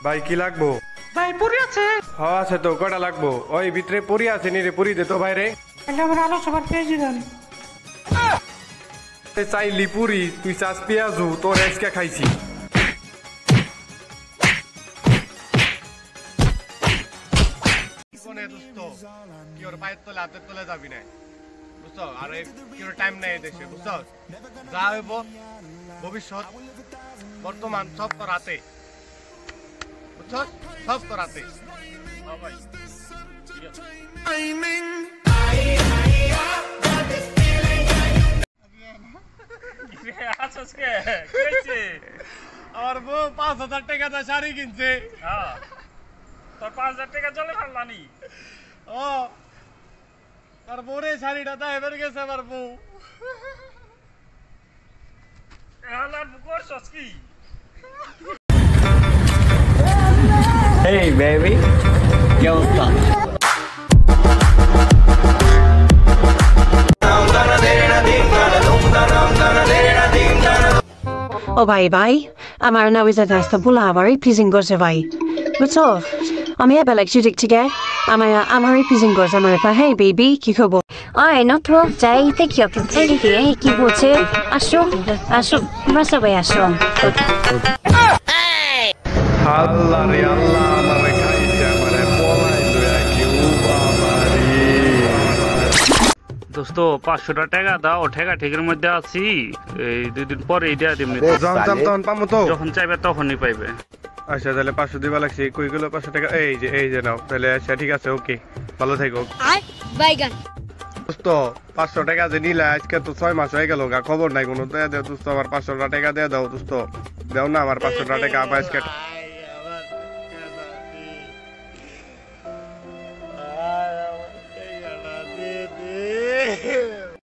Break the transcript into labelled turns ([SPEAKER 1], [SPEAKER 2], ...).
[SPEAKER 1] ভাই কি লাগবো?
[SPEAKER 2] ভাই পুরি আছে?
[SPEAKER 1] হ্যাঁ আছে তো, কটা লাগবো? ওই ভিতরে পুরি আছে নি রে, পুরি দে তো বাইরে।
[SPEAKER 2] তাহলে আমার আলু সবার পেঁয়াজি দেন।
[SPEAKER 1] চাইলি পুরি, তুই চাস পেঁয়াজু, তোর আজকে খাইছি। কি ওর পায়ের তলে হাতের তলে যাবি না, বুঝছো? আর কি ওর টাইম নাই দেশে, বুঝছো? যা হইব ভবিষ্যৎ বর্তমান সব তোর হাতে, বুঝছো? সব তোর হাতে। ভাই আমার বউ 5,000 টাকা দিয়ে শাড়ি কিনছে।
[SPEAKER 3] তোর 5,000 টাকা চলে ফেললানি।
[SPEAKER 1] ও তার বউরে শাড়িটা দেয় বের গেছে আমার বউ।
[SPEAKER 3] করছস কি?
[SPEAKER 4] Hey baby, ¿qué onda?
[SPEAKER 5] ও ভাই আমার না ওই রাস্তা বলা আমারই প্রিজিং করছে ভাই, বুঝছো? আমি এবার সুযোগ থেকে আমারই প্রিজিং করছে আমার। হেই বেবি কি খবর?
[SPEAKER 6] Ay, no te যাইতে কি কি বলছে? আসো আসো বাসা ভাই আসো।
[SPEAKER 1] আল্লাহ রে আল্লাহ, আমারে খাইছে, আমারে পলাইলো কি বাবারে।
[SPEAKER 3] দোস্ত 500 টাকা দাও, ঠেকা ঠেকের মধ্যে আছি, এই 2 দিন পরে দিয়া দিমনি।
[SPEAKER 1] তখন পামো তো,
[SPEAKER 3] যখন চাইবে তখনই পাইবে।
[SPEAKER 1] আচ্ছা তাহলে 500 দিবা লাগছে, কই গেল 500 টাকা? এই যে নাও তাহলে। আচ্ছা ঠিক আছে, ওকে, ভালো থেকো।
[SPEAKER 6] বাইগান
[SPEAKER 1] দোস্ত 500 টাকা যে নিলে আজকে তো 6 মাস হয়ে গেল, খবর নাই কোনো। দোস্ত আমার 500 টাকা দিয়ে দাও দোস্ত, দাও না আমার 500 টাকা আবার আজকে।